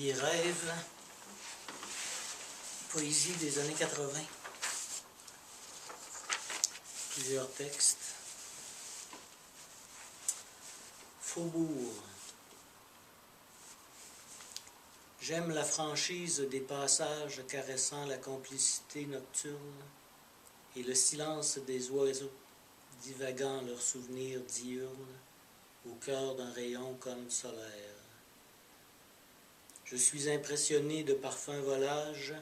Olivier Rêve, poésie des années 80, plusieurs textes. Faubourg. J'aime la franchise des passages caressant la complicité nocturne et le silence des oiseaux divagant leurs souvenirs diurnes au cœur d'un rayon comme solaire. Je suis impressionné de parfums volages,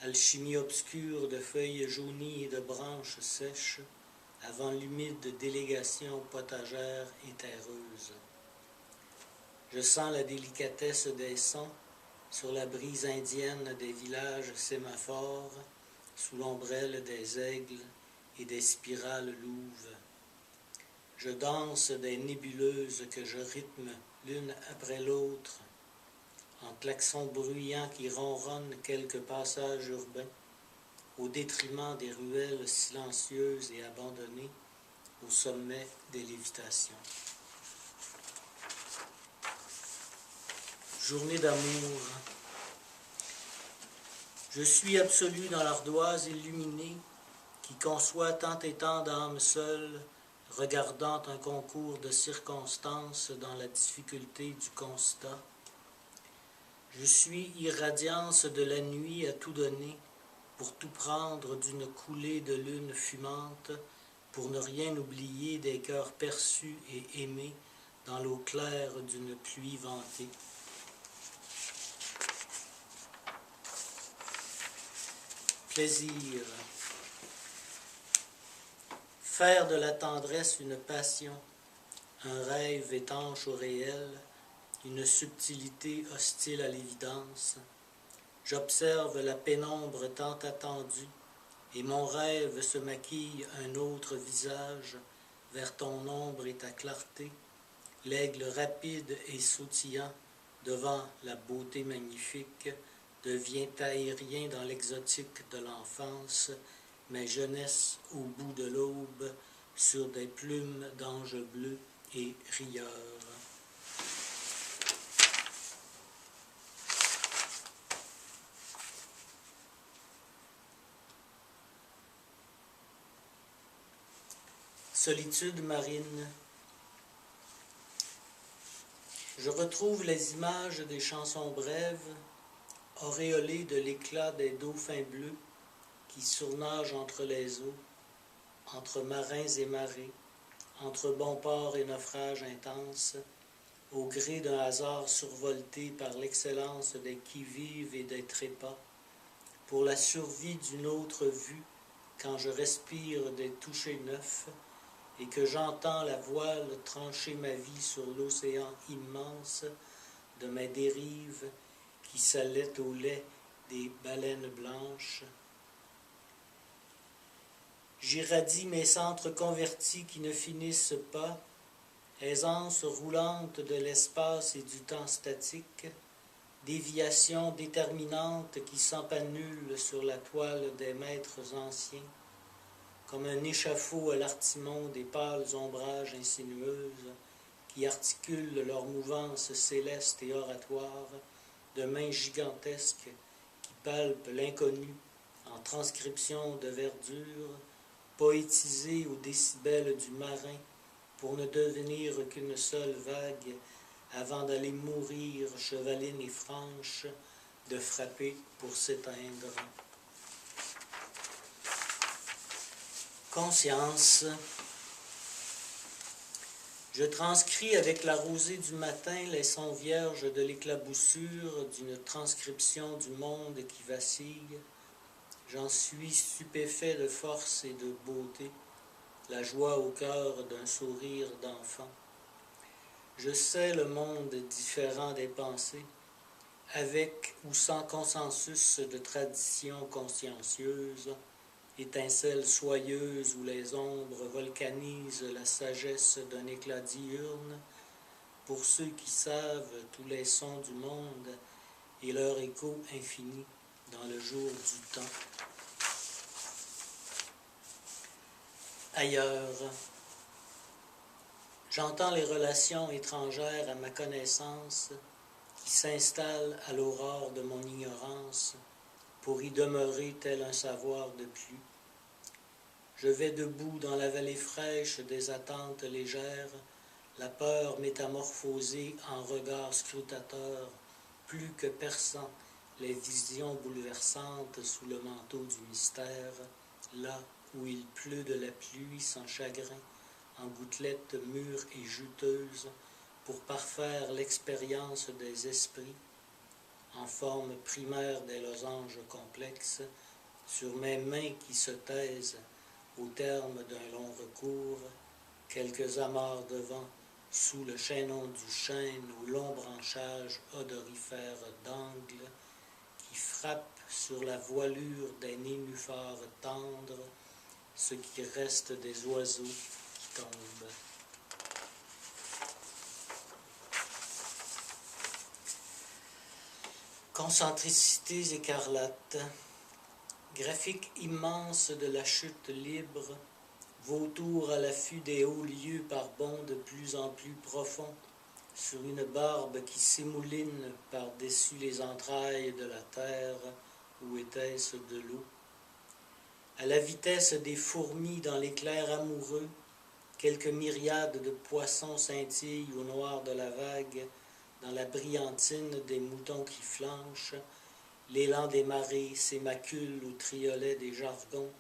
alchimie obscure de feuilles jaunies et de branches sèches, avant l'humide délégation potagère et terreuse. Je sens la délicatesse des sons sur la brise indienne des villages sémaphores, sous l'ombrelle des aigles et des spirales louves. Je danse des nébuleuses que je rythme l'une après l'autre, en klaxons bruyants qui ronronnent quelques passages urbains, au détriment des ruelles silencieuses et abandonnées au sommet des lévitations. Journée d'amour. Je suis absolu dans l'ardoise illuminée qui conçoit tant et tant d'âmes seules, regardant un concours de circonstances dans la difficulté du constat. Je suis irradiance de la nuit à tout donner, pour tout prendre d'une coulée de lune fumante, pour ne rien oublier des cœurs perçus et aimés dans l'eau claire d'une pluie ventée. Plaisir. Faire de la tendresse une passion, un rêve étanche au réel, une subtilité hostile à l'évidence. J'observe la pénombre tant attendue, et mon rêve se maquille un autre visage, vers ton ombre et ta clarté, l'aigle rapide et sautillant devant la beauté magnifique, devient aérien dans l'exotique de l'enfance, mais jeunesse au bout de l'aube, sur des plumes d'ange bleu et rieur. Solitude marine. Je retrouve les images des chansons brèves, auréolées de l'éclat des dauphins bleus qui surnagent entre les eaux, entre marins et marées, entre bons ports et naufrages intenses, au gré d'un hasard survolté par l'excellence des qui-vives et des trépas, pour la survie d'une autre vue, quand je respire des touchés neufs, et que j'entends la voile trancher ma vie sur l'océan immense de mes dérives qui s'allaitent au lait des baleines blanches. J'irradie mes centres convertis qui ne finissent pas, aisance roulante de l'espace et du temps statique, déviation déterminante qui s'empanule sur la toile des maîtres anciens, comme un échafaud à l'artimon des pâles ombrages insinueuses qui articulent leurs mouvances célestes et oratoires de mains gigantesques qui palpent l'inconnu en transcription de verdure, poétisées au décibel du marin pour ne devenir qu'une seule vague avant d'aller mourir chevaline et franche, de frapper pour s'éteindre. Conscience. Je transcris avec la rosée du matin les sons vierges de l'éclaboussure d'une transcription du monde qui vacille. J'en suis stupéfait de force et de beauté, la joie au cœur d'un sourire d'enfant. Je sais le monde différent des pensées, avec ou sans consensus de tradition consciencieuse, étincelle soyeuse où les ombres volcanisent la sagesse d'un éclat diurne, pour ceux qui savent tous les sons du monde et leur écho infini dans le jour du temps. Ailleurs, j'entends les relations étrangères à ma connaissance qui s'installe à l'aurore de mon ignorance pour y demeurer tel un savoir de plus. Je vais debout dans la vallée fraîche des attentes légères, la peur métamorphosée en regard scrutateur, plus que perçant les visions bouleversantes sous le manteau du mystère, là où il pleut de la pluie sans chagrin, en gouttelettes mûres et juteuses, pour parfaire l'expérience des esprits, en forme primaire des losanges complexes, sur mes mains qui se taisent au terme d'un long recours, quelques amarres de vent sous le chaînon du chêne aux longs branchages odorifères d'angle qui frappent sur la voilure des nénuphars tendres ce qui reste des oiseaux qui tombent. Concentricités écarlates, graphique immense de la chute libre, vautour à l'affût des hauts lieux par bonds de plus en plus profonds, sur une barbe qui s'émouline par-dessus les entrailles de la terre, où était-ce de l'eau. À la vitesse des fourmis dans l'éclair amoureux, quelques myriades de poissons scintillent au noir de la vague, dans la brillantine des moutons qui flanchent, l'élan des marées s'émacule au triolet des jargons,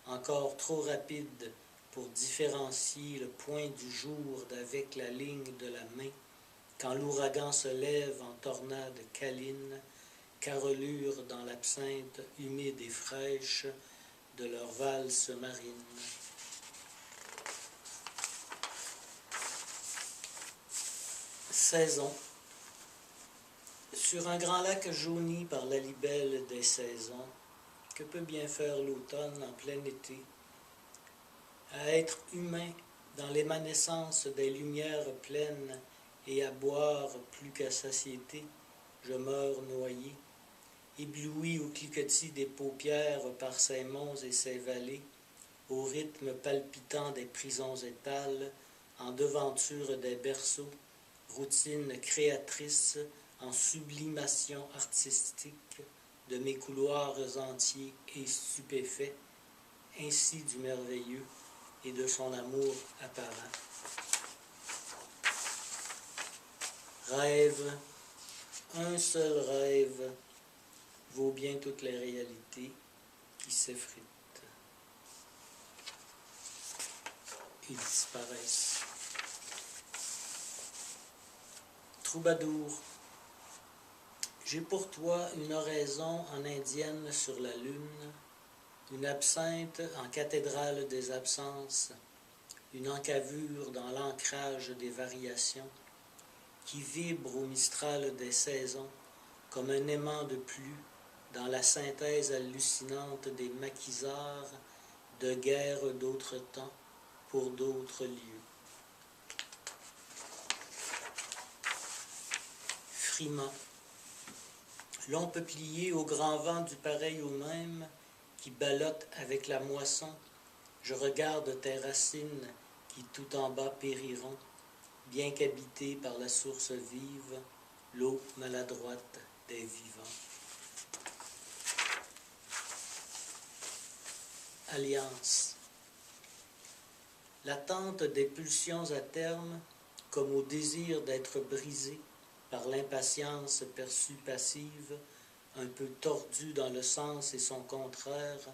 encore trop rapide pour différencier le point du jour d'avec la ligne de la main, quand l'ouragan se lève en tornade câline, carolure dans l'absinthe humide et fraîche de leur valse marine. Saison. Sur un grand lac jauni par la libelle des saisons, que peut bien faire l'automne en plein été? À être humain dans l'émanescence des lumières pleines et à boire plus qu'à satiété, je meurs noyé, ébloui au cliquetis des paupières par ses monts et ses vallées, au rythme palpitant des prisons étales, en devanture des berceaux, routine créatrice en sublimation artistique de mes couloirs entiers et stupéfaits, ainsi du merveilleux et de son amour apparent. Rêve, un seul rêve vaut bien toutes les réalités qui s'effritent et disparaissent. Troubadour, j'ai pour toi une oraison en indienne sur la lune, une absinthe en cathédrale des absences, une encavure dans l'ancrage des variations, qui vibre au mistral des saisons, comme un aimant de pluie dans la synthèse hallucinante des maquisards de guerre d'autres temps pour d'autres lieux. Friment, long peuplier au grand vent du pareil au même, qui ballotte avec la moisson, je regarde tes racines qui tout en bas périront, bien qu'habitées par la source vive, l'eau maladroite des vivants. Alliance. L'attente des pulsions à terme, comme au désir d'être brisé par l'impatience perçue passive, un peu tordue dans le sens et son contraire,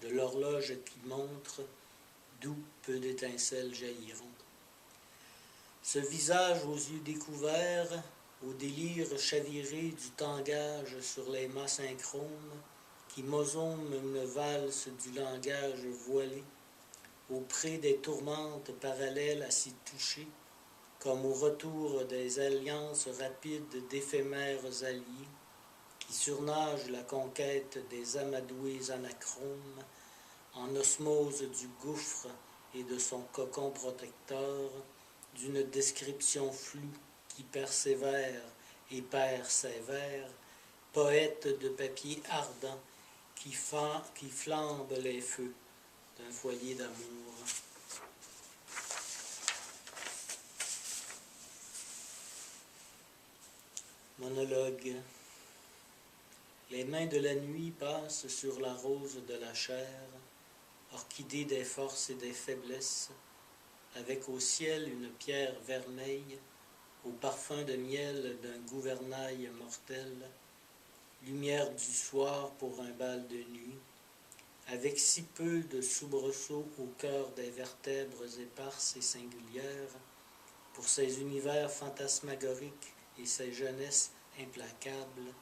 de l'horloge qui montre d'où peu d'étincelles jailliront. Ce visage aux yeux découverts, au délire chaviré du tangage sur les mâts synchrones, qui mosôme une valse du langage voilé, auprès des tourmentes parallèles à s'y toucher, comme au retour des alliances rapides d'éphémères alliés, qui surnagent la conquête des amadoués anachrones, en osmose du gouffre et de son cocon protecteur, d'une description floue qui persévère et perd ses vers, poète de papier ardent qui flambe les feux d'un foyer d'amour. Monologue. Les mains de la nuit passent sur la rose de la chair, orchidée des forces et des faiblesses, avec au ciel une pierre vermeille, au parfum de miel d'un gouvernail mortel, lumière du soir pour un bal de nuit, avec si peu de soubresauts au cœur des vertèbres éparses et singulières, pour ces univers fantasmagoriques et ces jeunesses implacables,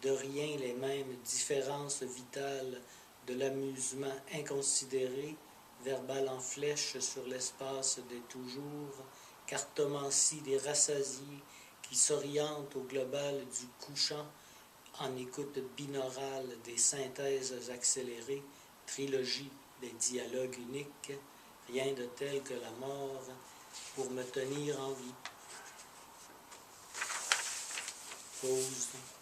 de rien les mêmes différences vitales de l'amusement inconsidéré, verbal en flèche sur l'espace des toujours, cartomancie des rassasiés qui s'orientent au global du couchant en écoute binaurale des synthèses accélérées, trilogie des dialogues uniques, rien de tel que la mort pour me tenir en vie. Pause.